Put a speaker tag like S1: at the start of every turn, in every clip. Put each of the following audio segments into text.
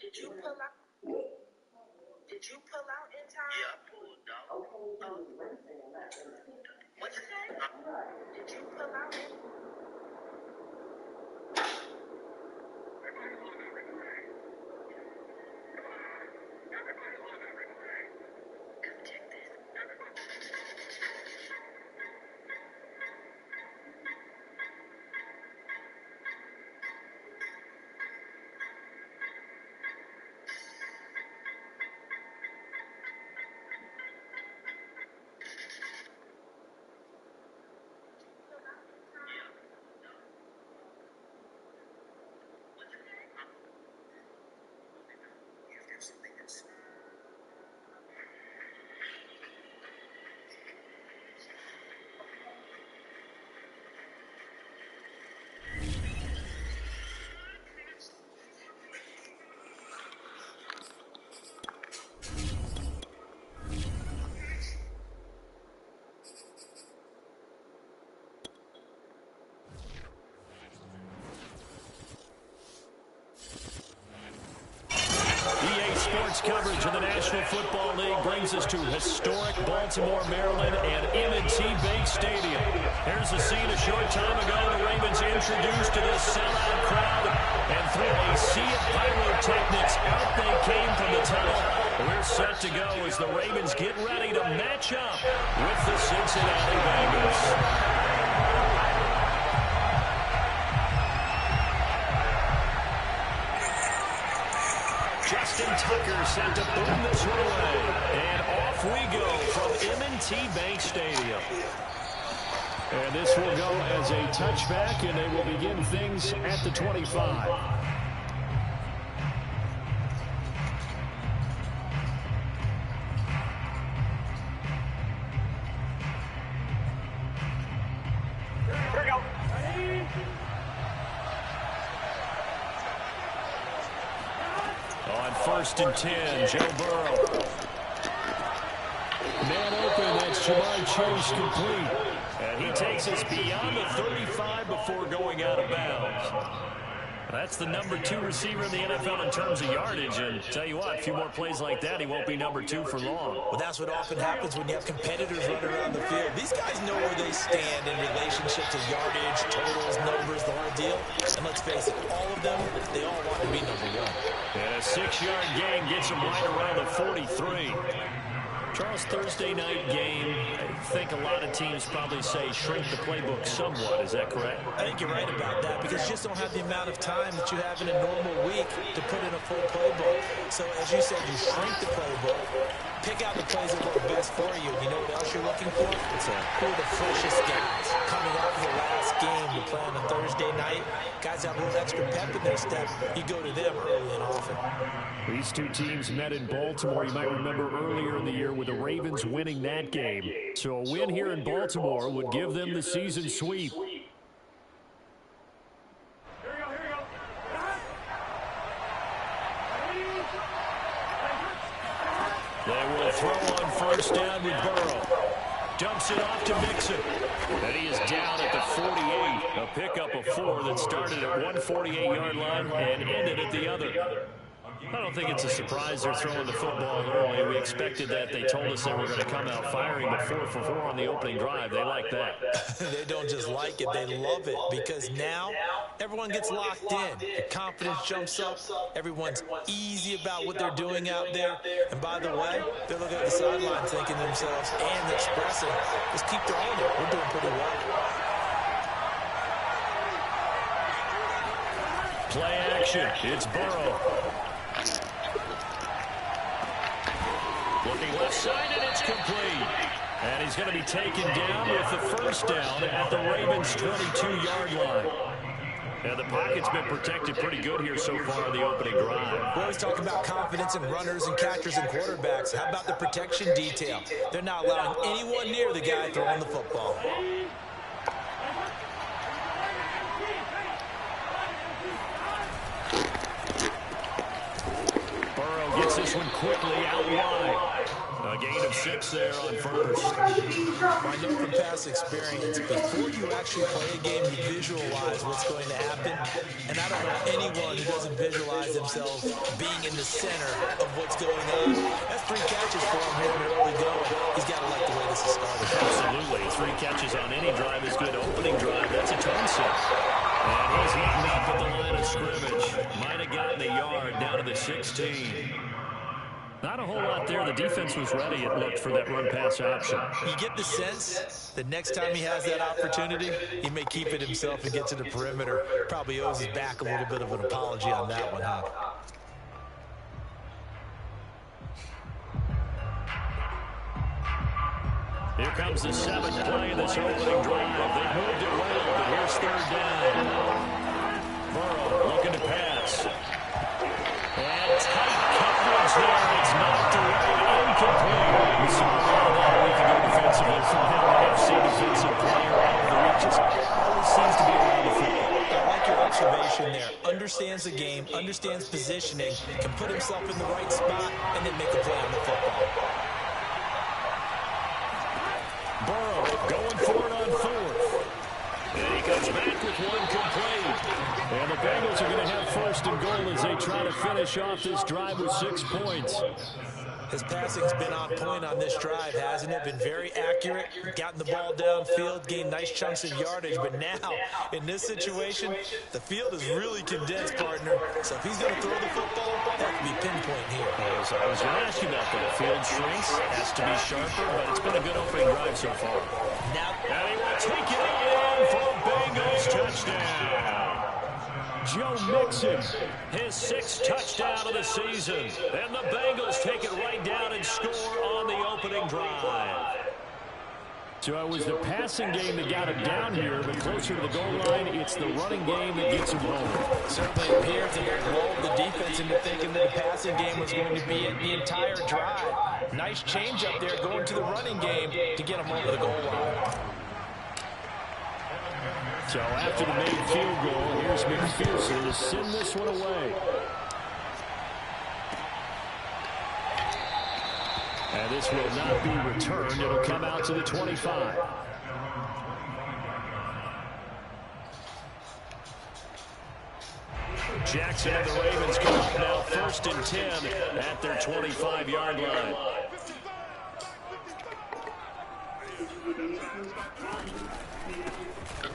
S1: Did you pull out? Did you pull out in time?
S2: Yeah, I pulled out.
S1: What's your name? Did you pull out in? Come check this.
S3: Sports coverage of the National Football League brings us to historic Baltimore, Maryland, and M&T Bank Stadium. Here's the scene a short time ago. The Ravens introduced to this sellout crowd, and through a sea of pyrotechnics, out they came from the tunnel. We're set to go as the Ravens get ready to match up with the Cincinnati Bengals. Justin Tucker set to boom this one away. And off we go from M&T Bank Stadium. And this will go as a touchback, and they will begin things at the 25. First and 10, Joe Burrow. Man open, that's Jamar Chase complete. And he takes us beyond the 35 before going out of bounds. That's the number 2 receiver in the NFL in terms of yardage. And tell you what, a few more plays like that, he won't be number 2 for long.
S4: Well, that's what often happens when you have competitors running around the field. These guys know where they stand in relationship to yardage, totals, numbers, the whole deal. And let's face it, all of them, they all want to be number 1.
S3: And a 6-yard gain gets him right around the 43. Charles, Thursday night game, I think a lot of teams probably say shrink the playbook somewhat. Is that correct?
S4: I think you're right about that because you just don't have the amount of time that you have in a normal week to put in a full playbook. So, as you said, you shrink the playbook, pick out the plays that work best for you. You know what else you're looking for? Who are the freshest guys coming off the last game to play on a Thursday night? Guys have a little extra pep in their step. You go to them early and often.
S3: These two teams met in Baltimore. You might remember earlier in the year with the Ravens winning that game. So a win here in Baltimore would give them the season sweep. They will throw on first down with Burrow. Dumps it off to Mixon. And he is down at the 48. A pickup of 4 that started at 148-yard line and ended at the other. I don't think it's a surprise they're throwing the football early. We expected that. They told us they were going to come out firing, but 4 for 4 on the opening drive. They like that.
S4: They don't just like it. They love it because now everyone gets locked in. The confidence jumps up. Everyone's easy about what they're doing out there. And by the way, they're looking at the sideline thinking to themselves and expressing, let's keep throwing it. We're doing pretty well.
S3: Play action. It's Burrow. Looking left side, and it's complete. And he's going to be taken down with the first down at the Ravens' 22-yard line. And the pocket's been protected pretty good here so far on the opening drive.
S4: We always talk about confidence in runners and catchers and quarterbacks. How about the protection detail? They're not allowing anyone near the guy throwing the football.
S3: Burrow gets this one quickly out wide. A gain of 6 there on first.
S4: I know from past experience, before you actually play a game, you visualize what's going to happen. And I don't know anyone who doesn't visualize themselves being in the center of what's going on. That's 3 catches for him here in the early going. He's got to like the way this is started.
S3: Absolutely. 3 catches on any drive is good. Opening drive, that's a tone set. And he's hitting up at the line of scrimmage. Might have gotten a yard down to the 16. Not a whole lot there. The defense was ready, it looked, for that run-pass option.
S4: You get the sense that next time he has that opportunity, he may keep it himself and get to the perimeter. Probably owes his back a little bit of an apology on that one, huh?
S3: Here comes the 7th play in this opening drive. They moved it well, but here's 3rd down. Burrow looking to pass. And tight coverage there. It's knocked away, incomplete. We saw a lot of that a week ago defensively from him. An FC defensive player out of the reaches. Always seems to be around the football.
S4: I like your observation there. Understands the game, understands positioning, can put himself in the right spot, and then make a play on the football.
S3: Burrow going for it on 4th. And he comes back with one complete. And the Bengals are going to have 1st and goal as they try to finish off this drive with 6 points.
S4: His passing's been on point on this drive, hasn't it? Been very accurate, gotten the ball downfield, gained nice chunks of yardage. But now, in this situation, the field is really condensed, partner. So if he's going to throw the football, that could be pinpoint here.
S3: So I was going to ask you about that. Field shrinks, has to be sharper, but it's been a good opening drive so far.
S4: Now,
S3: and he will take it in for a Bengals touchdown. Joe Mixon, his 6th touchdown of the season. And the Bengals take it right down and score on the opening drive. So it was the passing game that got him down here, but closer to the goal line, it's the running game that gets him home.
S4: Certainly appears that it lulled the defense into thinking that the passing game was going to be the entire drive. Nice change up there going to the running game to get him over the goal line.
S3: So after the made field goal, here's McPherson to send this one away. And this will not be returned. It'll come out to the 25. Jackson and the Ravens come up now 1st and 10 at their 25-yard line.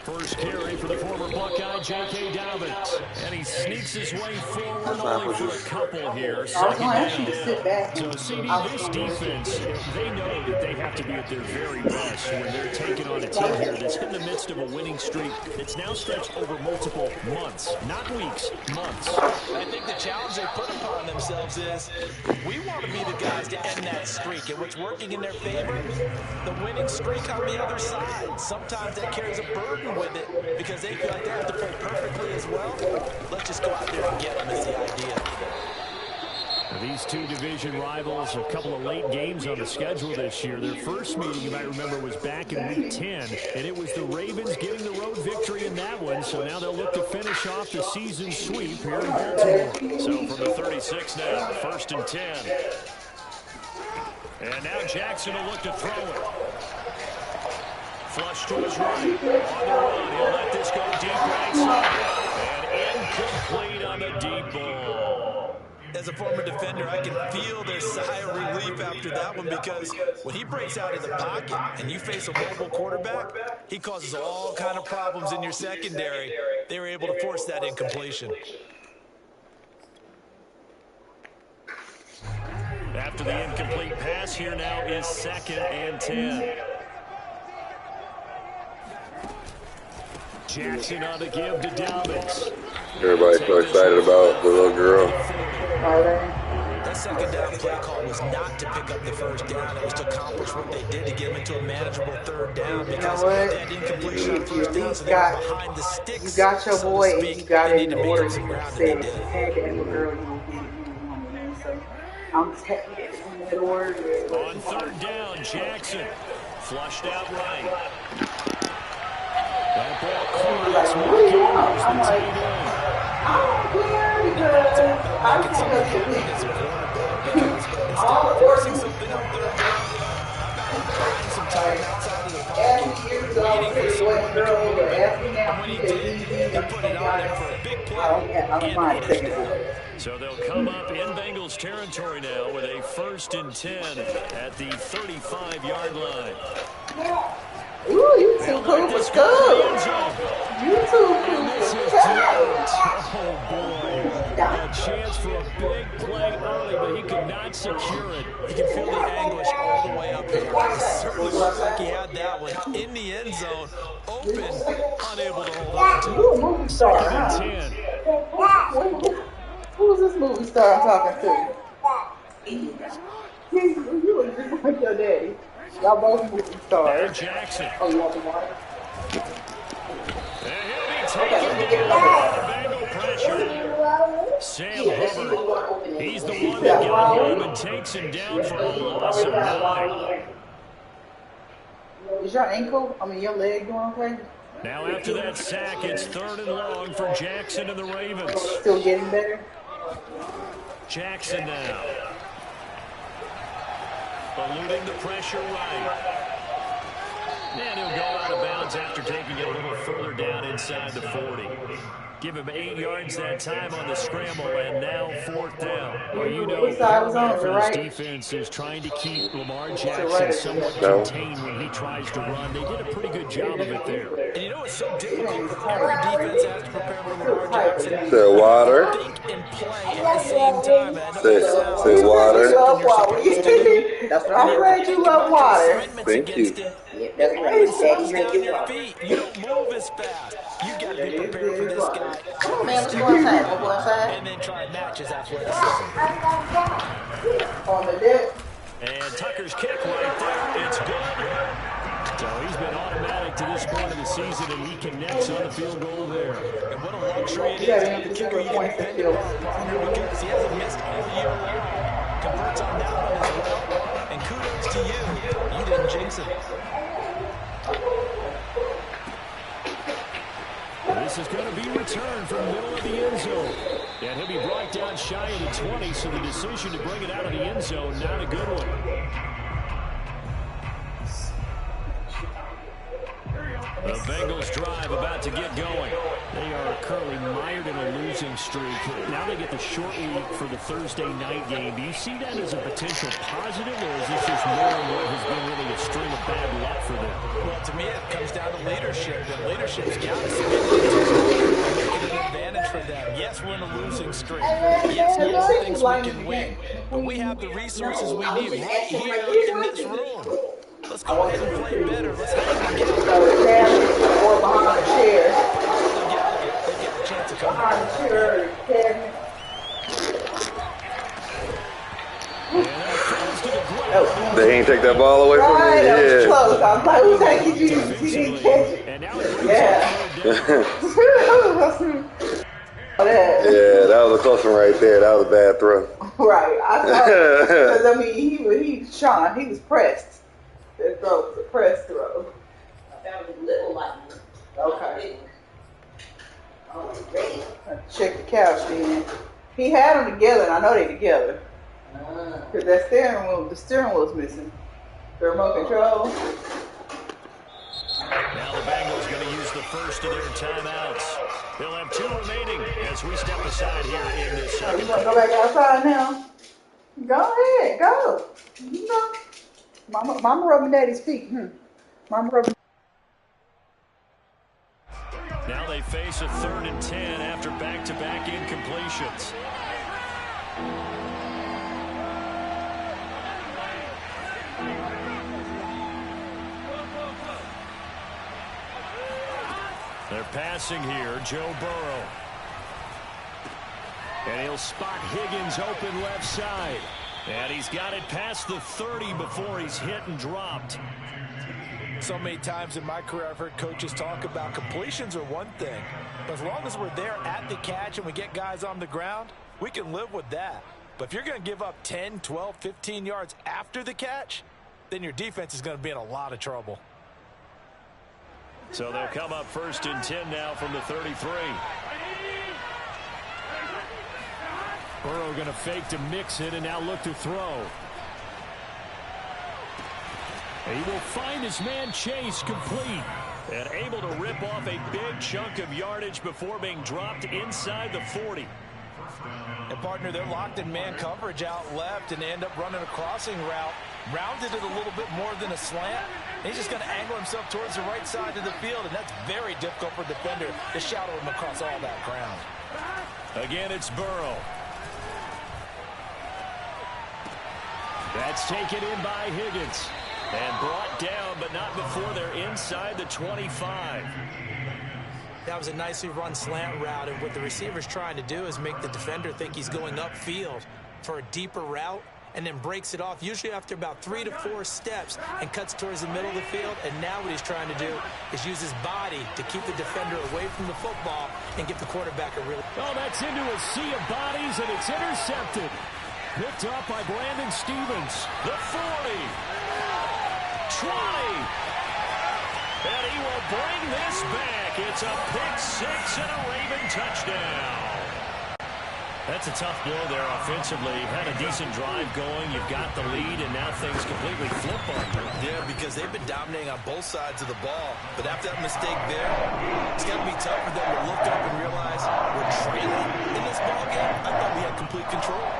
S3: First carry for the former Buckeye, J.K. Dobbins. And he sneaks his way forward only for a couple here. Second down. So, CD, this defense, they know that they have to be at their very best when they're taking on a team here that's in the midst of a winning streak that's now stretched over multiple months, not weeks, months.
S4: I think the challenge they put upon themselves is we want to be the guys to end that streak. And what's working in their favor, the winning streak on the other side. Sometimes that carries a burden with it because they feel like they have to play perfectly as well. Let's just go out there and get them is the idea.
S3: These two division rivals, a couple of late games on the schedule this year. Their first meeting, you might remember, was back in Week 10, and it was the Ravens getting the road victory in that one. So now they'll look to finish off the season sweep here in Baltimore. So from the 36 now, 1st and 10. And now Jackson will look to throw it. Flush to his right. On the run, he'll let this go deep right side. And incomplete on the deep ball.
S4: As a former defender, I can feel their sigh of relief after that one because when he breaks out of the pocket and you face a mobile quarterback, he causes all kind of problems in your secondary. They were able to force that incompletion.
S3: After the incomplete pass, here now is 2nd and 10. Jackson on the give to Dobbins.
S2: Everybody's so excited about the little girl.
S4: The That second down play call was not to pick up the first down. It was to accomplish what they did to get them into a manageable third down because they had incompletion on first down, so they were behind the sticks,
S2: you got your
S4: so to
S2: boy, and you
S4: speak.
S2: got
S4: They
S2: it
S4: need
S2: in
S4: to
S2: the
S4: make
S2: order
S4: up some
S2: you
S4: ground, and they
S2: said.
S4: did.
S2: You had to have a girl, you will get it. You will want it, man. So I'm taking it in that order.
S3: On third down, Jackson flushed out right. That ball caught.
S2: I'm like, I don't care because I can't go to all the
S4: forcing
S2: orders.
S4: something on third down. Buying some time outside of the pocket,
S2: Asking years ago,
S4: waiting for someone to come open.
S2: asking now,
S4: And when he did, he put it on him for a big play
S2: I don't
S4: and
S2: mind
S4: a
S2: taking
S4: touchdown.
S2: it.
S3: So they'll come up in Bengals territory now with a 1st and 10 at the 35-yard line.
S2: Ooh, you too cool for school. You too cool for school.
S3: Oh, boy. A chance for a big play early, but he could not secure it.
S4: You can feel the anguish all the way up here. It certainly looked like he had that one in the end zone, open, unable to hold on to.
S2: You a movie star,
S3: Second
S2: huh?
S3: and 10.
S2: Who's this movie star I'm talking to? You look just like your daddy. Y'all both movie
S3: Now
S2: stars.
S3: Jackson.
S2: Oh, you want the water?
S3: And he'll be taken down by Bengal pressure. Sam Hubbard. He's the one that got him and takes him down for a loss of 9.
S2: Is your leg doing okay?
S3: Now after that sack, it's 3rd and long for Jackson and the Ravens.
S2: Still getting better?
S3: Jackson now. Eluding the pressure right. And he'll go out of bounds after taking it a little further down inside the 40. Give him 8 yards that time on the scramble, and now 4th down. Well, you know, this defense is trying to keep Lamar Jackson somewhat contained when he tries to run. They did a pretty good job of it there.
S4: And you know what's so difficult? Every defense has to prepare for Lamar Jackson.
S5: Say water.
S4: Think and play at the same time.
S5: Say water.
S2: That's what I'm glad you love water.
S5: Thank you.
S2: That's
S4: Down your feet. You don't move as fast. You got to be prepared for this guy.
S2: Come on, man, let's go outside. We'll go outside.
S4: And then try and match his athleticism.
S2: On the deck.
S3: And Tucker's kick right there. It's good. So he's been automatic to this point of the season, and he connects on the field goal there.
S4: And what a luxury it is to have the kicker you can depend upon because he hasn't missed all year long. Converts on that one as well. And kudos to you. You didn't jinx it.
S3: This is going to be returned from the middle of the end zone. And he'll be brought down shy of the 20, so the decision to bring it out of the end zone, not a good one. The Bengals drive about to get going. They are currently mired in a losing streak. Now they get the short week for the Thursday night game. Do you see that as a potential positive, or is this just more of what has been really a string of bad luck for them?
S4: Well, to me, it comes down to leadership. And leadership's got to make it an advantage for them. Yes, we're in a losing streak. Yes, we all think we can win. But we have the resources we need right here in this room. Let's go ahead and play better. Let's hang together.
S2: Or behind a chair.
S4: They've got a chance to come
S2: Behind a chair or cabinet.
S5: They ain't take that ball away from me.
S2: Right, that was
S5: Yeah.
S2: close. I was like, who's taking you? He didn't catch it.
S3: And now it
S5: Yeah, that was a close one right there. That was a bad throw.
S2: Right. I thought, because I mean, Sean, he was pressed. That throw was a press throw.
S1: That was a little like
S2: Okay.
S1: ready.
S2: Check the couch then. He had them together, and I know they together. Because that the steering wheel's missing. The remote control.
S3: Now the Bengals going to use the first of their timeouts. They'll have 2 remaining as we step aside here in this
S2: You
S3: second.
S2: want to go back outside now? Go ahead, go. You know, Mama rubbing Daddy's feet. Mama rubbing.
S3: Now they face a 3rd and 10 after back-to-back incompletions. They're passing here, Joe Burrow. And he'll spot Higgins open left side. And he's got it past the 30 before he's hit and dropped.
S4: So many times in my career I've heard coaches talk about completions are one thing. But as long as we're there at the catch and we get guys on the ground, we can live with that. But if you're going to give up 10, 12, 15 yards after the catch, then your defense is going to be in a lot of trouble.
S3: So they'll come up 1st and 10 now from the 33. Burrow going to fake to mix it and now look to throw. He will find his man Chase complete and able to rip off a big chunk of yardage before being dropped inside the 40.
S4: And partner, they're locked in man coverage out left and they end up running a crossing route. Rounded it a little bit more than a slant. He's just going to angle himself towards the right side of the field, and that's very difficult for a defender to shadow him across all that ground.
S3: Again, it's Burrow. That's taken in by Higgins. And brought down, but not before they're inside the 25.
S4: That was a nicely run slant route, and what the receiver's trying to do is make the defender think he's going upfield for a deeper route, and then breaks it off, usually after about 3 to 4 steps, and cuts towards the middle of the field. And now what he's trying to do is use his body to keep the defender away from the football and get the quarterback a really...
S3: Oh, that's into a sea of bodies, and it's intercepted. Picked up by Brandon Stevens. The 40. 20. And he will bring this back. It's a pick-6 and a Raven touchdown. That's a tough blow there offensively. Had a decent drive going. You've got the lead, and now things completely flip on you.
S4: Yeah, because they've been dominating on both sides of the ball. But after that mistake there, it's got to be tough for them to look up and realize we're trailing in this ball game. I thought we had complete control.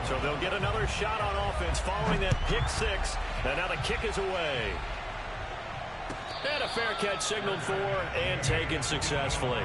S3: So they'll get another shot on offense following that pick-6. And now the kick is away. And a fair catch signaled for and taken successfully.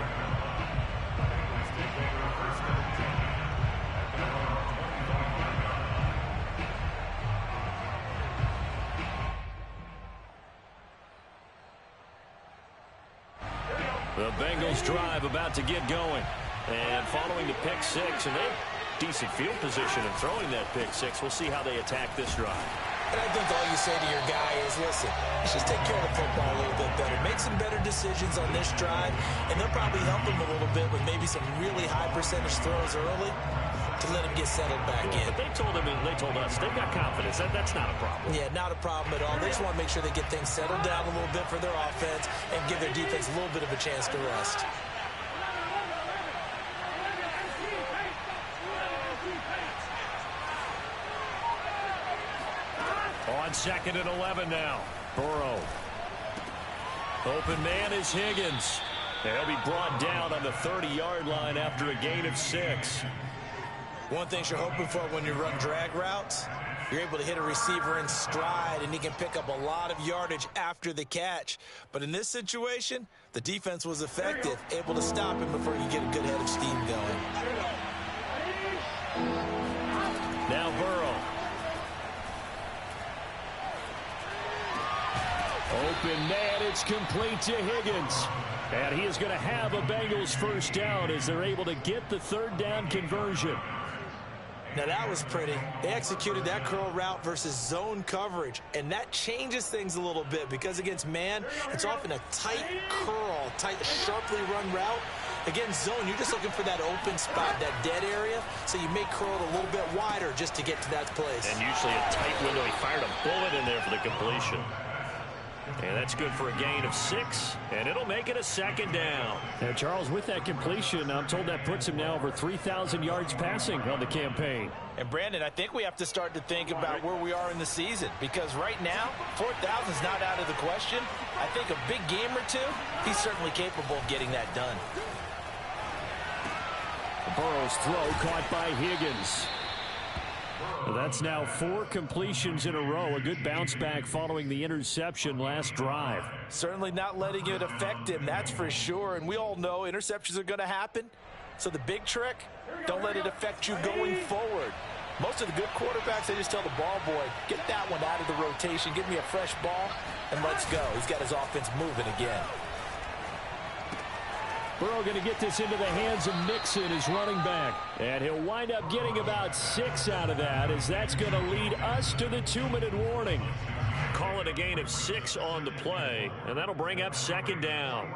S3: The Bengals drive about to get going. And following the pick-6, and they have decent field position and throwing that pick-6. We'll see how they attack this drive.
S4: And I think all you say to your guy is, listen, let's just take care of the football a little bit better. Make some better decisions on this drive, and they'll probably help him a little bit with maybe some really high percentage throws early to let him get settled back in.
S3: But they told us they've got confidence. That's not a problem.
S4: Yeah, not a problem at all. They just want to make sure they get things settled down a little bit for their offense and give their defense a little bit of a chance to rest.
S3: On 2nd and 11 now. Burrow. Open man is Higgins. He'll be brought down on the 30-yard line after a gain of 6.
S4: One thing you're hoping for when you run drag routes, you're able to hit a receiver in stride, and he can pick up a lot of yardage after the catch. But in this situation, the defense was effective, able to stop him before you get a good head of steam going.
S3: Now Burrow. Open man, it's complete to Higgins. And he is going to have a Bengals first down as they're able to get the 3rd down conversion.
S4: Now that was pretty. They executed that curl route versus zone coverage, and that changes things a little bit because against man, it's often a tight curl, tight, sharply run route. Against zone, you're just looking for that open spot, that dead area, so you may curl it a little bit wider just to get to that place.
S3: And usually a tight window. He fired a bullet in there for the completion. And that's good for a gain of 6, and it'll make it a 2nd down. And Charles, with that completion, I'm told that puts him now over 3,000 yards passing on the campaign.
S4: And Brandon, I think we have to start to think about where we are in the season, because right now, 4,000 is not out of the question. I think a big game or two, he's certainly capable of getting that done.
S3: Burrow's throw caught by Higgins. That's now 4 completions in a row. A good bounce back following the interception last drive.
S4: Certainly not letting it affect him, that's for sure. And we all know interceptions are going to happen. So the big trick, don't let it affect you going forward. Most of the good quarterbacks, they just tell the ball boy, get that one out of the rotation, give me a fresh ball, and let's go. He's got his offense moving again.
S3: Burrow going to get this into the hands of Mixon as running back. And he'll wind up getting about 6 out of that, as that's going to lead us to the 2-minute warning. Call it a gain of 6 on the play, and that'll bring up 2nd down.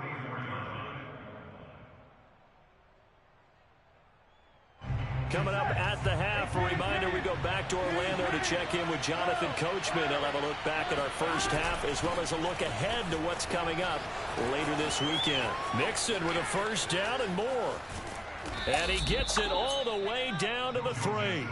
S3: Coming up at the half, a reminder, we go back to Orlando to check in with Jonathan Coachman. He'll have a look back at our first half as well as a look ahead to what's coming up later this weekend. Mixon with a first down and more. And he gets it all the way down to the 3.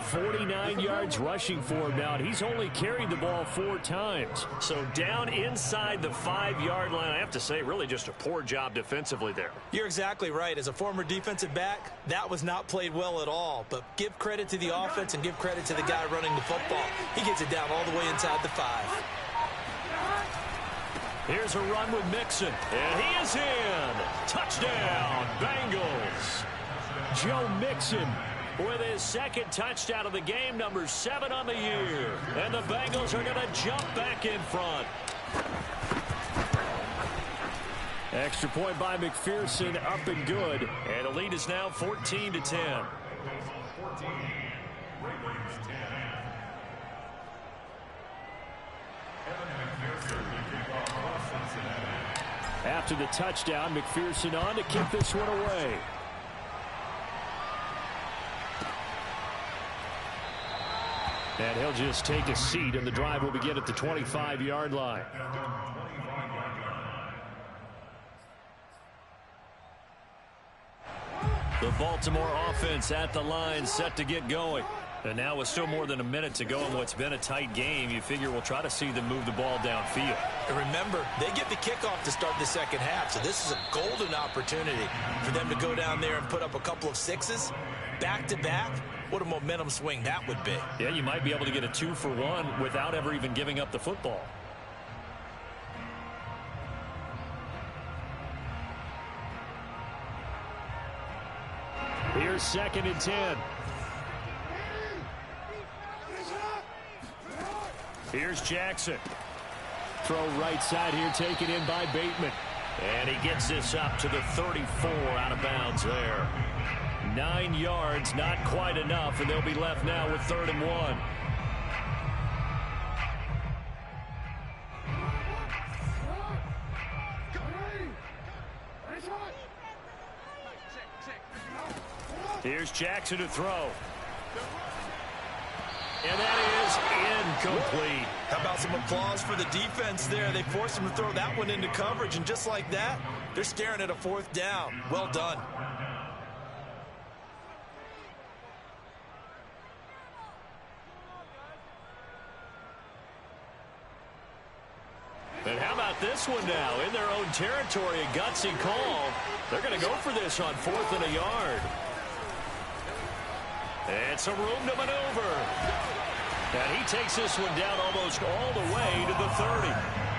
S3: 49 yards rushing for him now. He's only carried the ball 4 times. So down inside the 5-yard line. I have to say, really just a poor job defensively there.
S4: You're exactly right. As a former defensive back, that was not played well at all. But give credit to the offense and give credit to the guy running the football. He gets it down all the way inside the 5.
S3: Here's a run with Mixon. And he is in. Touchdown, Bengals. Joe Mixon with his 2nd touchdown of the game, number 7 on the year. And the Bengals are going to jump back in front. Extra point by McPherson, up and good. And the lead is now 14-10. After the touchdown, McPherson on to kick this one away. And he'll just take a seat, and the drive will begin at the 25-yard line. The Baltimore offense at the line, set to get going. And now with still more than a minute to go in what's been a tight game, you figure we'll try to see them move the ball downfield.
S4: And remember, they get the kickoff to start the 2nd half, so this is a golden opportunity for them to go down there and put up a couple of 6s back-to-back. What a momentum swing that would be.
S3: Yeah, you might be able to get a 2-for-1 without ever even giving up the football. Here's 2nd and 10. Here's Jackson. Throw right side here, taken in by Bateman. And he gets this up to the 34, out of bounds there. 9 yards, not quite enough, and they'll be left now with 3rd and 1. Here's Jackson to throw. And that is incomplete.
S4: How about some applause for the defense there? They forced him to throw that one into coverage, and just like that, they're staring at a 4th down. Well done.
S3: And how about this one now? In their own territory, a gutsy call. They're going to go for this on 4th and a yard. And some room to maneuver. And he takes this one down almost all the way to the 30.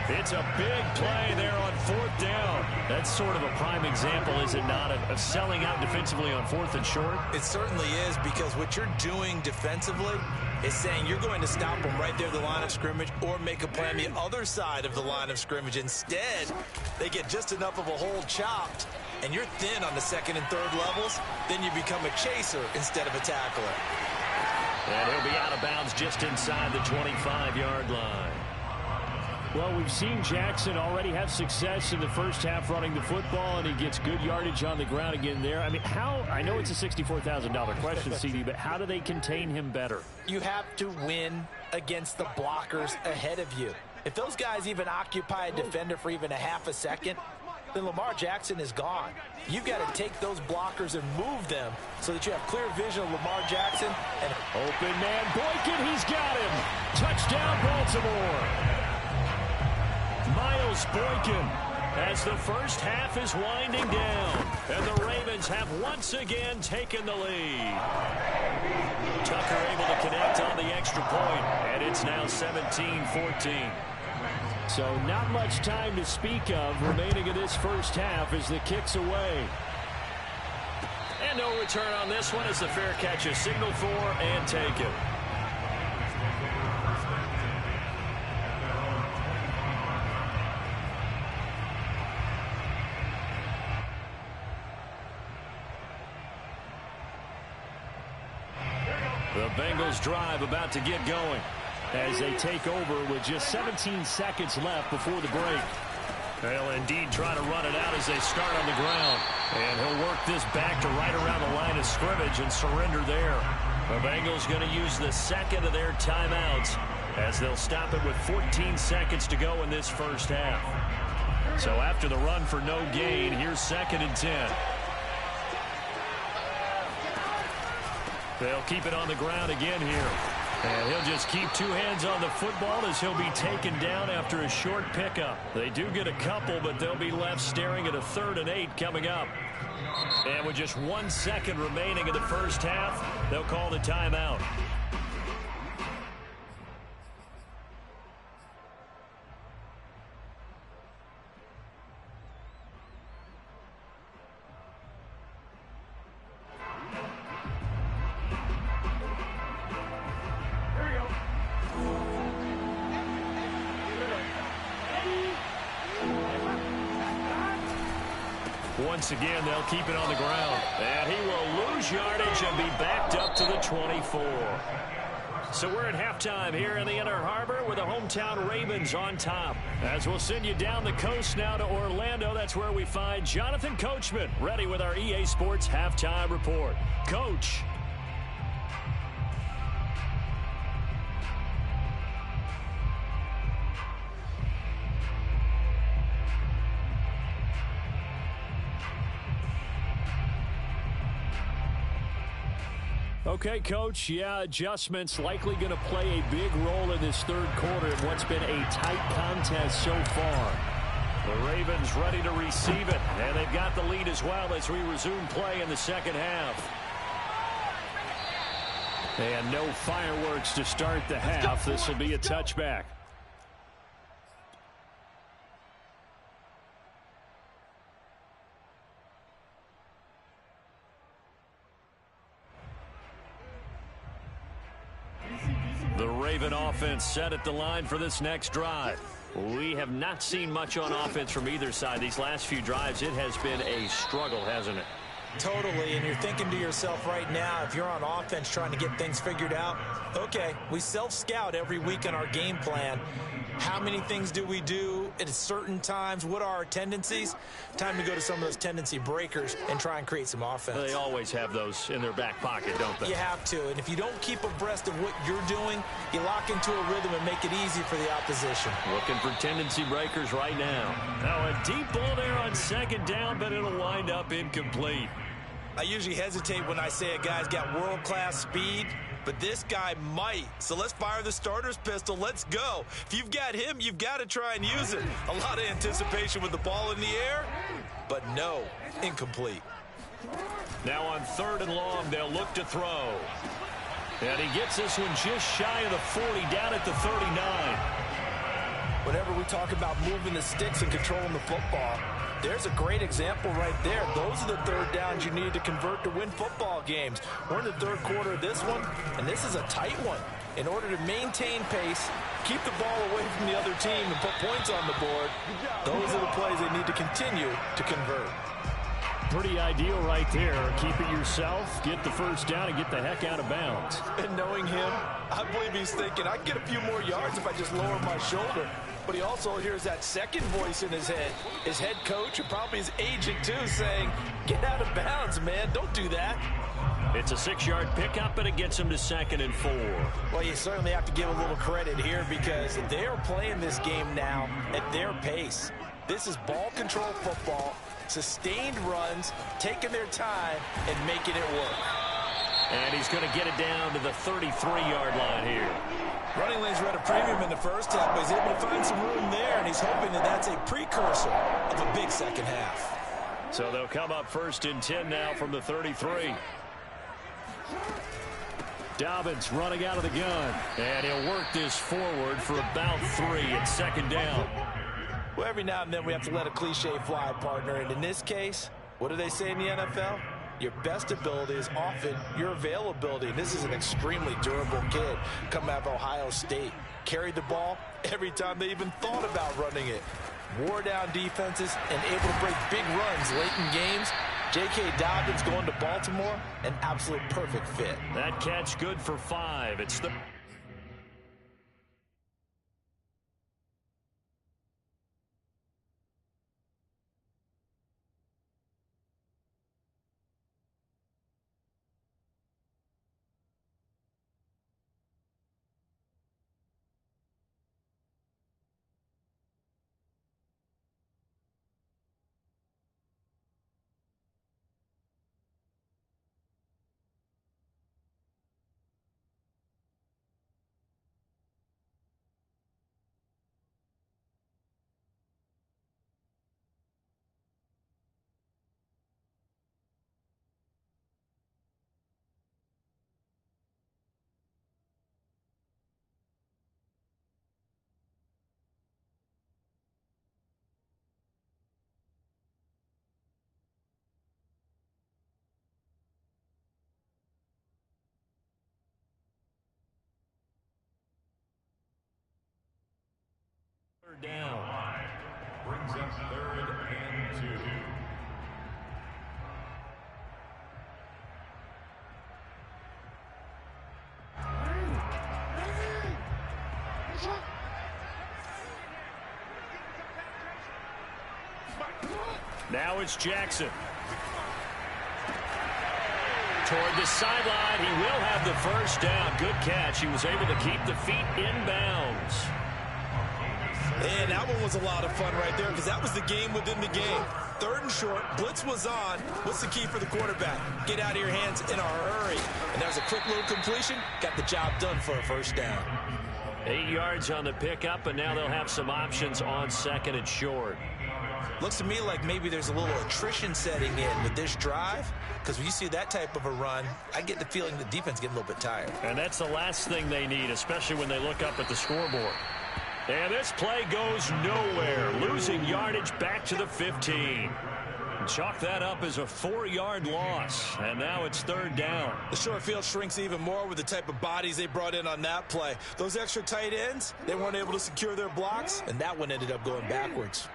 S3: It's a big play there on 4th down. That's sort of a prime example, is it not, of selling out defensively on 4th and short?
S4: It certainly is, because what you're doing defensively is saying you're going to stop them right there at the line of scrimmage or make a play on the other side of the line of scrimmage. Instead, they get just enough of a hole chopped, and you're thin on the 2nd and 3rd levels, then you become a chaser instead of a tackler.
S3: And he'll be out of bounds just inside the 25-yard line. Well, we've seen Jackson already have success in the first half running the football, and he gets good yardage on the ground again there. I mean, I know it's a $64,000 question, CD, but how do they contain him better?
S4: You have to win against the blockers ahead of you. If those guys even occupy a defender for even a half a second, then Lamar Jackson is gone. You've got to take those blockers and move them so that you have clear vision of Lamar Jackson. And
S3: open man, Boykin, he's got him. Touchdown, Baltimore. Miles Boykin, as the first half is winding down, and the Ravens have once again taken the lead. Tucker able to connect on the extra point, and it's now 17-14. So not much time to speak of remaining in this first half as the kick's away. And no return on this one as the fair catch is signaled for and taken. Bengals drive about to get going as they take over with just 17 seconds left before the break. They'll indeed try to run it out as they start on the ground. And he'll work this back to right around the line of scrimmage and surrender there. The Bengals going to use the second of their timeouts as they'll stop it with 14 seconds to go in this first half. So after the run for no gain, here's 2nd and 10. They'll keep it on the ground again here. And he'll just keep 2 hands on the football as he'll be taken down after a short pickup. They do get a couple, but they'll be left staring at a 3rd and 8 coming up. And with just 1 second remaining in the first half, they'll call the timeout. Once again, they'll keep it on the ground. And he will lose yardage and be backed up to the 24. So we're at halftime here in the Inner Harbor with the hometown Ravens on top. As we'll send you down the coast now to Orlando, that's where we find Jonathan Coachman ready with our EA Sports Halftime Report. Coach. Okay, Coach, yeah, adjustments likely going to play a big role in this 3rd quarter in what's been a tight contest so far. The Ravens ready to receive it, and they've got the lead as well as we resume play in the 2nd half. And no fireworks to start the half. This will be a touchback. The Raven offense set at the line for this next drive. We have not seen much on offense from either side. These last few drives, it has been a struggle, hasn't it?
S4: Totally, and you're thinking to yourself right now, if you're on offense trying to get things figured out, okay, we self-scout every week in our game plan. How many things do we do at certain times? What are our tendencies? Time to go to some of those tendency breakers and try and create some offense.
S3: They always have those in their back pocket, don't they?
S4: You have to, and if you don't keep abreast of what you're doing, you lock into a rhythm and make it easy for the opposition.
S3: Looking for tendency breakers right now. Now a deep ball there on 2nd down, but it'll wind up incomplete.
S4: I usually hesitate when I say a guy's got world-class speed, but this guy might. So let's fire the starter's pistol. Let's go. If you've got him, you've got to try and use it. A lot of anticipation with the ball in the air, but no, incomplete.
S3: Now on 3rd and long, they'll look to throw. And he gets this one just shy of the 40, down at the 39.
S4: Whenever we talk about moving the sticks and controlling the football, there's a great example right there. Those are the 3rd downs you need to convert to win football games. We're in the 3rd quarter of this one, and this is a tight one. In order to maintain pace, keep the ball away from the other team, and put points on the board, those are the plays they need to continue to convert.
S3: Pretty ideal right there. Keep it yourself, get the 1st down, and get the heck out of bounds.
S4: And knowing him, I believe he's thinking, I can get a few more yards if I just lower my shoulder. But he also hears that second voice in his head, his head coach and probably his agent too, saying, get out of bounds, man, don't do that.
S3: It's a 6-yard pickup, and it gets him to 2nd and 4.
S4: Well, you certainly have to give a little credit here because they are playing this game now at their pace. This is ball control football, sustained runs, taking their time, and making it work.
S3: And he's going to get it down to the 33-yard line here.
S4: Running lanes were at a premium in the first half, but he's able to find some room there, and he's hoping that that's a precursor of a big second half.
S3: So they'll come up 1st and 10 now from the 33. Dobbins running out of the gun, and he'll work this forward for about 3 at 2nd down.
S4: Well, every now and then we have to let a cliche fly, partner, and in this case, what do they say in the NFL? Your best ability is often your availability. This is an extremely durable kid coming out of Ohio State. Carried the ball every time they even thought about running it. Wore down defenses and able to break big runs late in games. J.K. Dobbins going to Baltimore, an absolute perfect fit.
S3: That catch good for 5. It's the... down.
S6: Brings up 3rd and 2.
S3: Now it's Jackson. Toward the sideline, he will have the first down. Good catch. He was able to keep the feet in bounds.
S4: And that one was a lot of fun right there because that was the game within the game. 3rd and short, blitz was on. What's the key for the quarterback? Get out of your hands in a hurry. And that was a quick little completion. Got the job done for a first down.
S3: 8 yards on the pickup, and now they'll have some options on 2nd and short.
S4: Looks to me like maybe there's a little attrition setting in with this drive, because when you see that type of a run, I get the feeling the defense getting a little bit tired.
S3: And that's the last thing they need, especially when they look up at the scoreboard. And this play goes nowhere, losing yardage back to the 15. Chalk that up as a 4-yard loss, and now it's 3rd down.
S4: The short field shrinks even more with the type of bodies they brought in on that play. Those extra tight ends, they weren't able to secure their blocks, and that one ended up going backwards.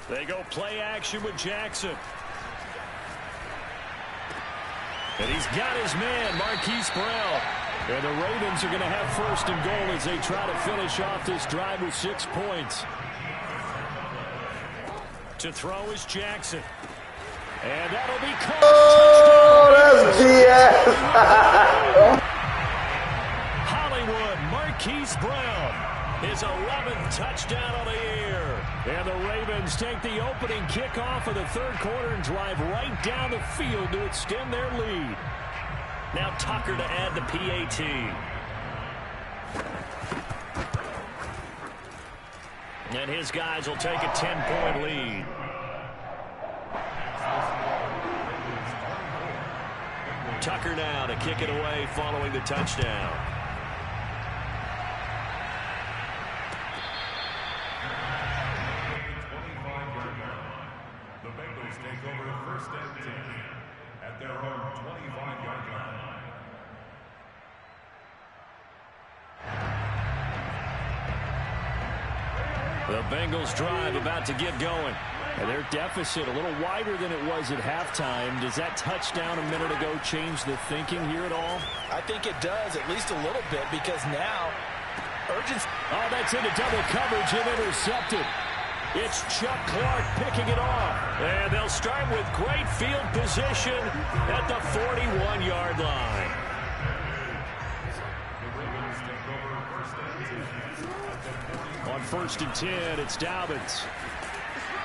S3: They go play action with Jackson. And he's got his man, Marquise Brown. And the Ravens are going to have 1st and goal as they try to finish off this drive with 6 points. To throw is Jackson. And that'll be caught.
S5: Oh, that's BS.
S3: Hollywood, Marquise Brown. His 11th touchdown on the year. And the Ravens take the opening kickoff of the 3rd quarter and drive right down the field to extend their lead. Now Tucker to add the PAT. And his guys will take a 10-point lead. Tucker now to kick it away following the touchdown.
S6: The Bengals take over 1st and 10 at their own 25-yard line.
S3: The Bengals drive about to get going. And their deficit a little wider than it was at halftime. Does that touchdown a minute ago change the thinking here at all?
S4: I think it does, at least a little bit, because now urgency.
S3: Oh, that's into double coverage and intercepted. It's Chuck Clark picking it off. And they'll start with great field position at the 41-yard line. On 1st and 10, it's Dobbins.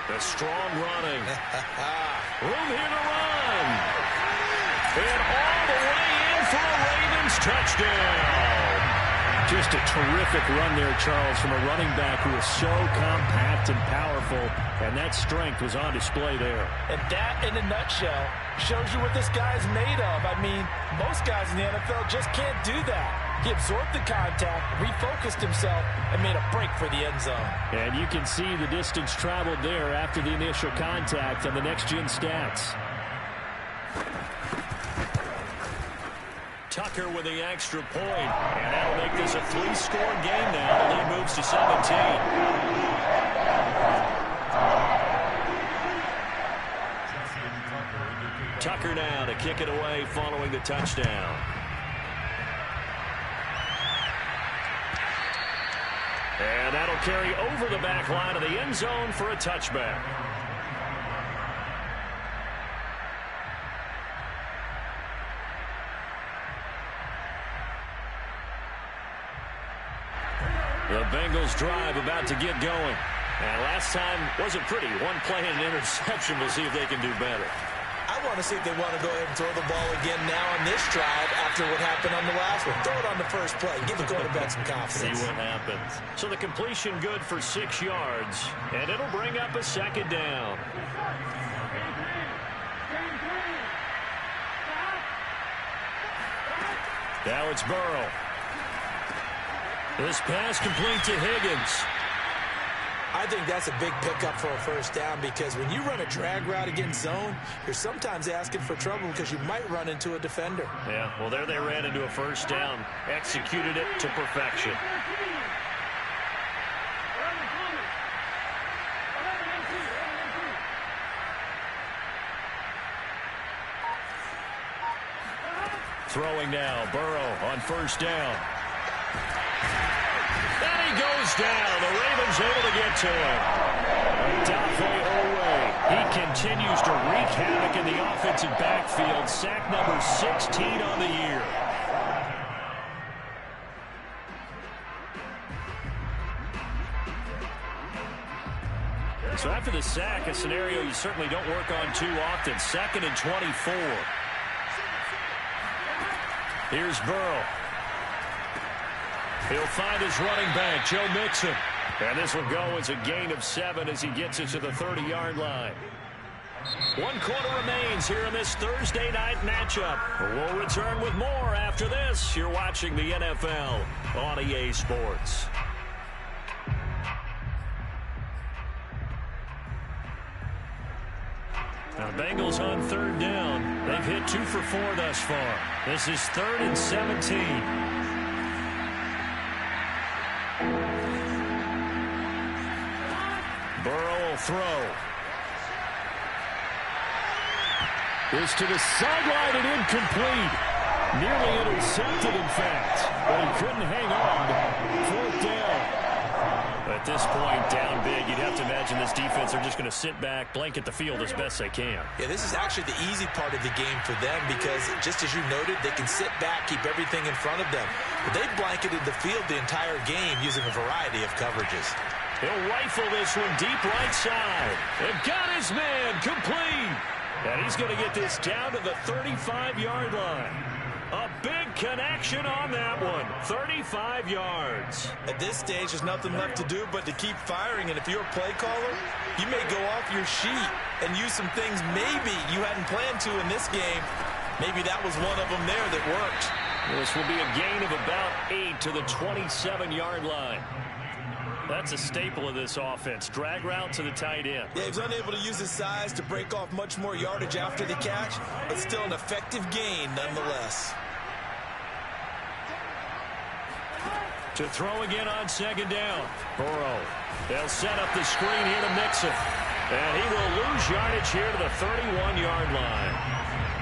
S3: The strong running. Room here to run. And all the way in for a Ravens touchdown. Just a terrific run there, Charles, from a running back who is so compact and powerful, and that strength was on display there.
S4: And that, in a nutshell, shows you what this guy's made of. I mean, most guys in the NFL just can't do that. He absorbed the contact, refocused himself, and made a break for the end zone.
S3: And you can see the distance traveled there after the initial contact on the next-gen stats. Tucker with the extra point, and that'll make this a 3-score game now. The lead moves to 17. Tucker now to kick it away following the touchdown. And that'll carry over the back line of the end zone for a touchback. The Bengals drive about to get going. And last time wasn't pretty. One play and an interception. We'll see if they can do better.
S4: I want to see if they want to go ahead and throw the ball again now on this drive after what happened on the last one. Throw it on the first play. Give the quarterback some confidence.
S3: See what happens. So the completion good for 6 yards. And it'll bring up a second down. Now it's Burrow. This pass complete to Higgins.
S4: I think that's a big pickup for a first down because when you run a drag route against zone, you're sometimes asking for trouble because you might run into a defender.
S3: Yeah, well, there they ran into a first down. Executed it to perfection. Throwing now, Burrow on first down. And he goes down. The Ravens able to get to him. Odafe Oweh. He continues to wreak havoc in the offensive backfield. Sack number 16 on the year. So after the sack, a scenario you certainly don't work on too often. 2nd and 24. Here's Burrow. He'll find his running back, Joe Mixon. And this will go as a gain of 7 as he gets it to the 30-yard line. 1 quarter remains here in this Thursday night matchup. We'll return with more after this. You're watching the NFL on EA Sports. Now, the Bengals on 3rd down. They've hit 2 for 4 thus far. This is 3rd and 17. Burrow will throw. This to the sideline and incomplete. Nearly intercepted, in fact. But he couldn't hang on. 4th down. At this point, down big, you'd have to imagine this defense are just going to sit back, blanket the field as best they can.
S4: Yeah, this is actually the easy part of the game for them because, just as you noted, they can sit back, keep everything in front of them. But they've blanketed the field the entire game using a variety of coverages.
S3: He'll rifle this one deep right side. They've got his man complete. And he's going to get this down to the 35-yard line. A big connection on that one. 35 yards.
S4: At this stage, there's nothing left to do but to keep firing. And if you're a play caller, you may go off your sheet and use some things maybe you hadn't planned to in this game. Maybe that was one of them there that worked.
S3: This will be a gain of about 8 to the 27-yard line. That's a staple of this offense. Drag route to the tight end.
S4: Yeah, he was unable to use his size to break off much more yardage after the catch, but still an effective gain nonetheless.
S3: To throw again on 2nd down. Burrow. They'll set up the screen here to Mixon. And he will lose yardage here to the 31-yard line.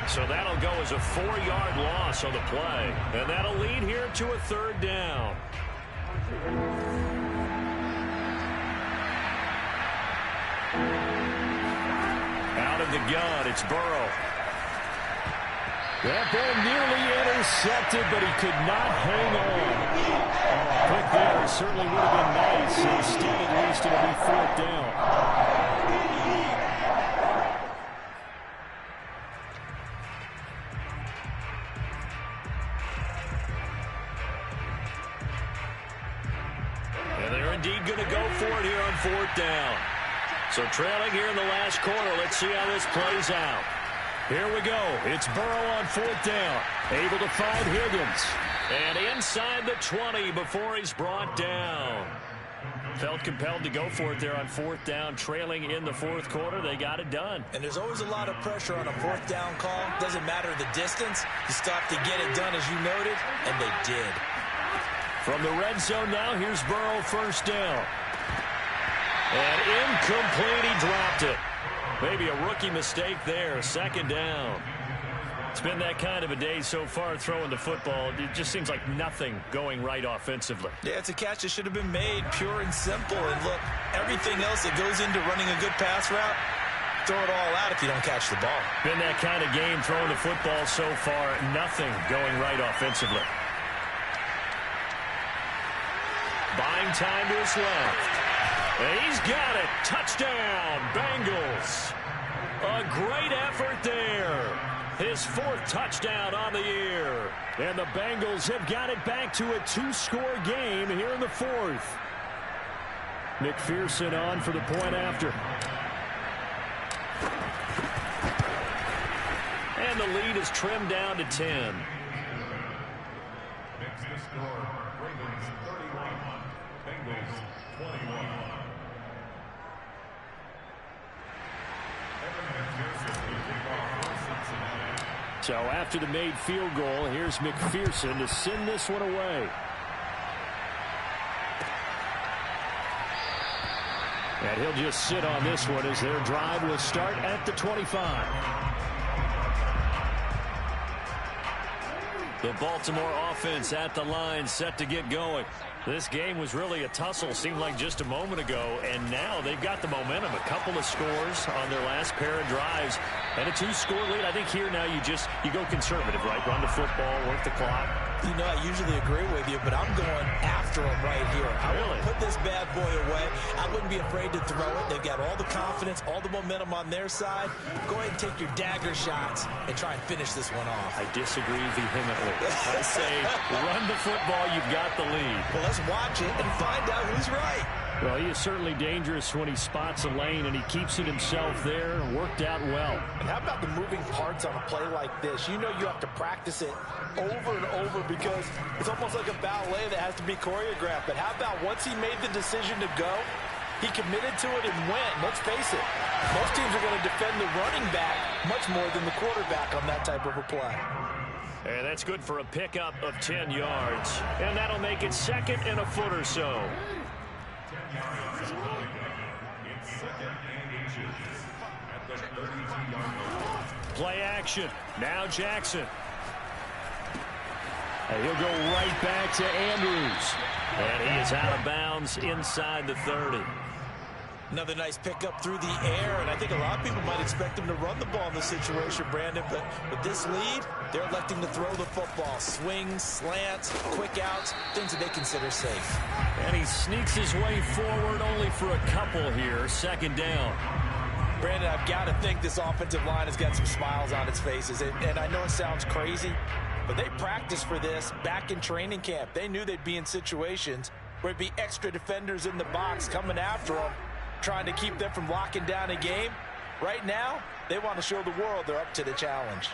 S3: So that'll go as a 4-yard loss on the play. And that'll lead here to a 3rd down. Out of the gun, it's Burrow. That ball nearly intercepted, but he could not hang on. Quick there certainly would have been nice. Instead, at least it'll be 4th down. And they're indeed going to go for it here on 4th down. So trailing here in the last quarter. Let's see how this plays out. Here we go. It's Burrow on 4th down. Able to find Higgins. And inside the 20 before he's brought down. Felt compelled to go for it there on 4th down. Trailing in the 4th quarter. They got it done.
S4: And there's always a lot of pressure on a 4th down call. Doesn't matter the distance. You stop to get it done as you noted. And they did.
S3: From the red zone now, here's Burrow 1st down. And incomplete, he dropped it. Maybe a rookie mistake there. Second down. It's been that kind of a day so far throwing the football. It just seems like nothing going right offensively.
S4: Yeah, it's a catch that should have been made, pure and simple. And look, everything else that goes into running a good pass route, throw it all out if you don't catch the ball.
S3: Been that kind of game throwing the football so far. Nothing going right offensively. Buying time to his left. And he's got it. Touchdown, Bengals. A great effort there. His 4th touchdown on the year. And the Bengals have got it back to a 2-score game here in the 4th. McPherson on for the point after. And the lead is trimmed down to 10.
S6: Next to score, Ravens 31, Bengals 21.
S3: So after the made field goal, here's McPherson to send this one away. And he'll just sit on this one as their drive will start at the 25. The Baltimore offense at the line, set to get going. This game was really a tussle, seemed like just a moment ago, and now they've got the momentum. A couple of scores on their last pair of drives, and a 2-score lead. I think here now you go conservative, right? Run the football, work the clock.
S4: You know, I usually agree with you, but I'm going after him right here. I want to put this bad boy away. I wouldn't be afraid to throw it. They've got all the confidence, all the momentum on their side. Go ahead and take your dagger shots and try and finish this one off.
S3: I disagree vehemently. I say run the football, you've got the lead.
S4: Well, let's watch it and find out who's right.
S3: Well, he is certainly dangerous when he spots a lane, and he keeps it himself there. Worked out well.
S7: And how about the moving parts on a play like this? You know you have to practice it over and over because it's almost like a ballet that has to be choreographed. But how about once he made the decision to go, he committed to it and went. Let's face it, most teams are going to defend the running back much more than the quarterback on that type of a play.
S3: And that's good for a pickup of 10 yards. And that'll make it 2nd and a foot or so. Play action. Now Jackson. And he'll go right back to Andrews. And he is out of bounds inside the 30.
S4: Another nice pickup through the air, and I think a lot of people might expect him to run the ball in this situation, Brandon, but with this lead, they're electing to throw the football. Swings, slants, quick outs, things that they consider safe.
S3: And he sneaks his way forward only for a couple here. 2nd down.
S4: Brandon, I've got to think this offensive line has got some smiles on its faces, and I know it sounds crazy, but they practiced for this back in training camp. They knew they'd be in situations where it'd be extra defenders in the box coming after them, trying to keep them from locking down a game. Right now, they want to show the world they're up to the challenge.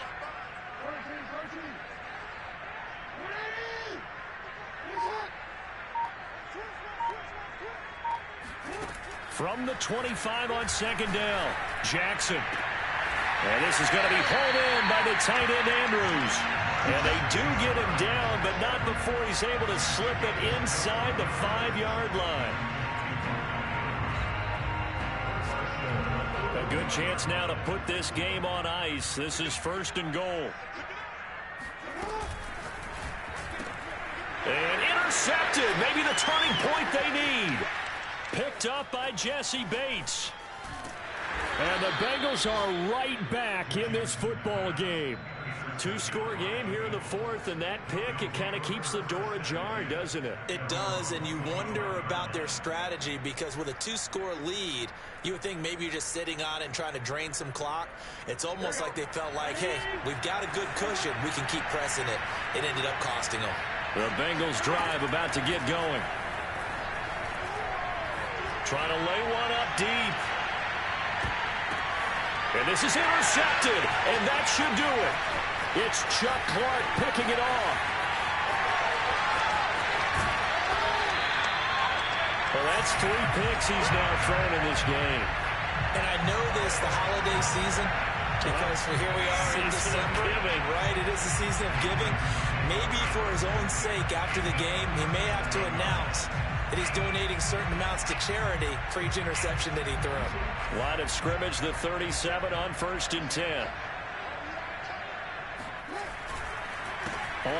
S3: From the 25 on 2nd down, Jackson. And this is going to be hauled in by the tight end, Andrews. And they do get him down, but not before he's able to slip it inside the 5-yard line. A good chance now to put this game on ice. This is 1st and goal. And intercepted. Maybe the turning point they need. Picked up by Jesse Bates. And the Bengals are right back in this football game. 2-score game here in the 4th, and that pick, it kind of keeps the door ajar, doesn't it?
S4: It does, and you wonder about their strategy because with a 2-score lead, you would think maybe you're just sitting on it and trying to drain some clock. It's almost like they felt like, hey, we've got a good cushion. We can keep pressing it. It ended up costing them.
S3: The Bengals drive about to get going. Trying to lay one up deep. And this is intercepted, and that should do it. It's Chuck Clark picking it off. Well, that's 3 picks he's now thrown in this game.
S4: And I know this, the holiday season, because here we are in December, right? It is the season of giving. Maybe for his own sake after the game, he may have to announce that he's donating certain amounts to charity for each interception that he threw.
S3: Line of scrimmage, the 37 on 1st and 10.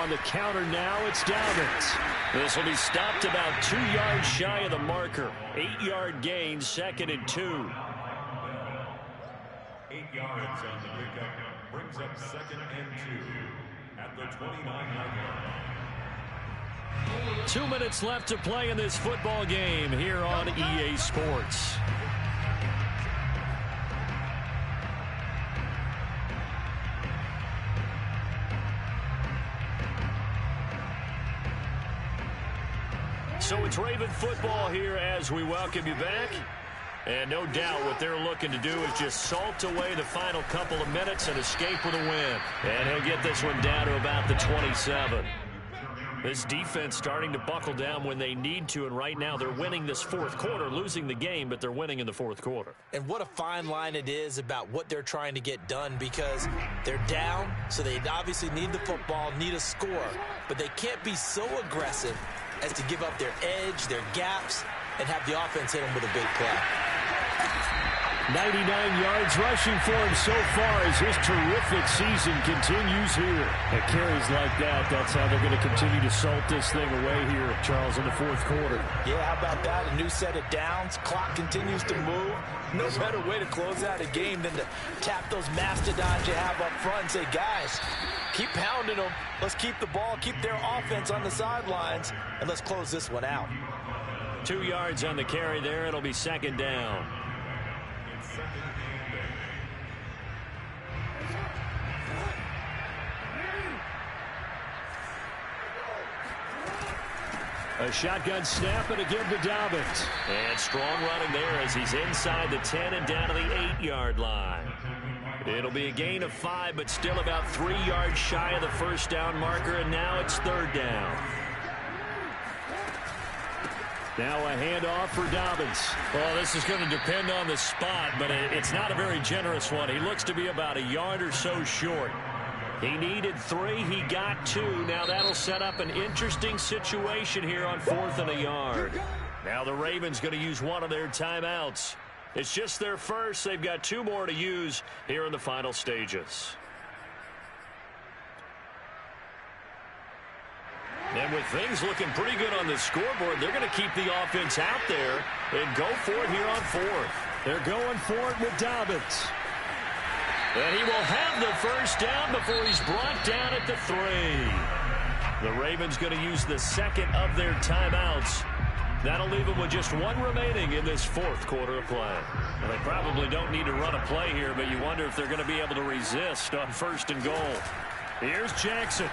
S3: On the counter now, it's Dobbins. This will be stopped about 2 yards shy of the marker. 8-yard gain, 2nd and 2.
S6: 8 yards on the pickup brings up 2nd and 2 at the 29-yard line.
S3: 2 minutes left to play in this football game here on EA Sports. So it's Raven football here as we welcome you back. And no doubt what they're looking to do is just salt away the final couple of minutes and escape with a win. And he'll get this one down to about the 27. This defense starting to buckle down when they need to, and right now they're winning this fourth quarter, losing the game, but they're winning in the fourth quarter.
S4: And what a fine line it is about what they're trying to get done, because they're down, so they obviously need the football, need a score, but they can't be so aggressive as to give up their edge, their gaps, and have the offense hit them with a big play.
S3: 99 yards rushing for him so far as his terrific season continues here. At carries like that, that's how they're going to continue to salt this thing away here, Charles, in the fourth quarter.
S4: Yeah, how about that? A new set of downs. Clock continues to move. No better way to close out a game than to tap those mastodons you have up front and say, guys, keep pounding them. Let's keep the ball, keep their offense on the sidelines, and let's close this one out.
S3: 2 yards on the carry there. It'll be 2nd down. A shotgun snap and a give to Dobbins. And strong running there as he's inside the 10 and down to the 8-yard line. It'll be a gain of 5, but still about 3 yards shy of the first down marker, and now it's 3rd down. Now a handoff for Dobbins. Well, this is going to depend on the spot, but it's not a very generous one. He looks to be about a yard or so short. He needed 3. He got 2. Now that'll set up an interesting situation here on 4th and a yard. Now the Ravens going to use one of their timeouts. It's just their first. They've got 2 more to use here in the final stages. And with things looking pretty good on the scoreboard, they're going to keep the offense out there and go for it here on 4th. They're going for it with Dobbins. And he will have the first down before he's brought down at the 3. The Ravens going to use the 2nd of their timeouts. That'll leave them with just 1 remaining in this 4th quarter of play. Well, they probably don't need to run a play here, but you wonder if they're going to be able to resist on 1st and goal. Here's Jackson.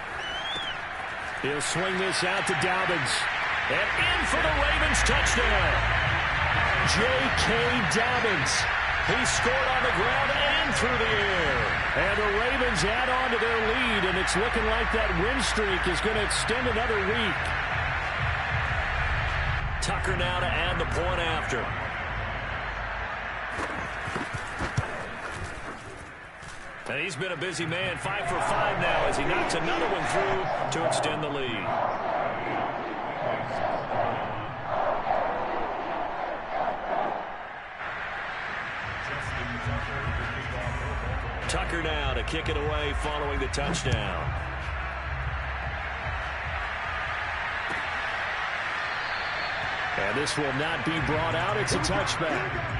S3: He'll swing this out to Dobbins. And in for the Ravens touchdown. J.K. Dobbins. He scored on the ground and through the air. And the Ravens add on to their lead, and it's looking like that win streak is going to extend another week. Tucker now to add the point after. And he's been a busy man, 5 for 5 now as he knocks another one through to extend the lead. Tucker now to kick it away following the touchdown. And this will not be brought out. It's a touchback.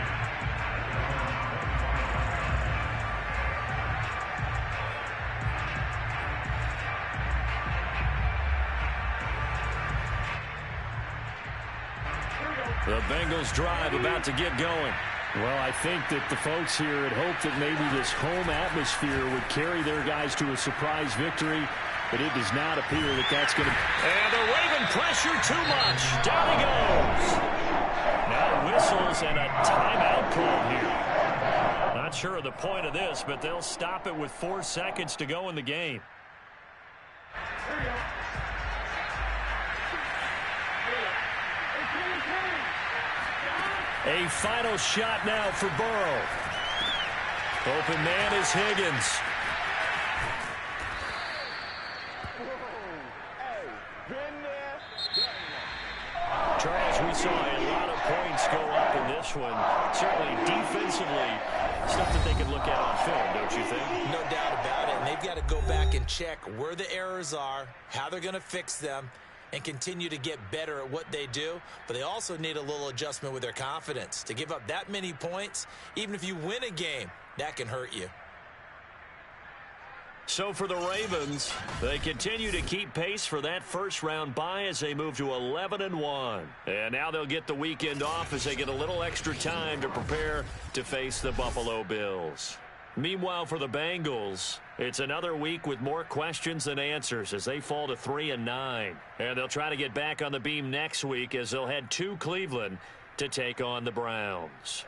S3: The Bengals drive about to get going. Well, I think that the folks here had hoped that maybe this home atmosphere would carry their guys to a surprise victory, but it does not appear that that's going to... And the Raven pressure too much. Down he goes. Now whistles and a timeout call here. Not sure of the point of this, but they'll stop it with 4 seconds to go in the game. A final shot now for Burrow. Open man is Higgins. Charles we saw a lot of points go up in this one. Certainly defensively, stuff that they can look at on film, don't you think?
S4: No doubt about it. And they've got to go back and check where the errors are, how they're going to fix them, and continue to get better at what they do. But they also need a little adjustment with their confidence. To give up that many points, even if you win a game, that can hurt you.
S3: So for the Ravens, they continue to keep pace for that first-round bye as they move to 11-1. And now they'll get the weekend off as they get a little extra time to prepare to face the Buffalo Bills. Meanwhile, for the Bengals, it's another week with more questions than answers as they fall to 3-9. And they'll try to get back on the beam next week as they'll head to Cleveland to take on the Browns.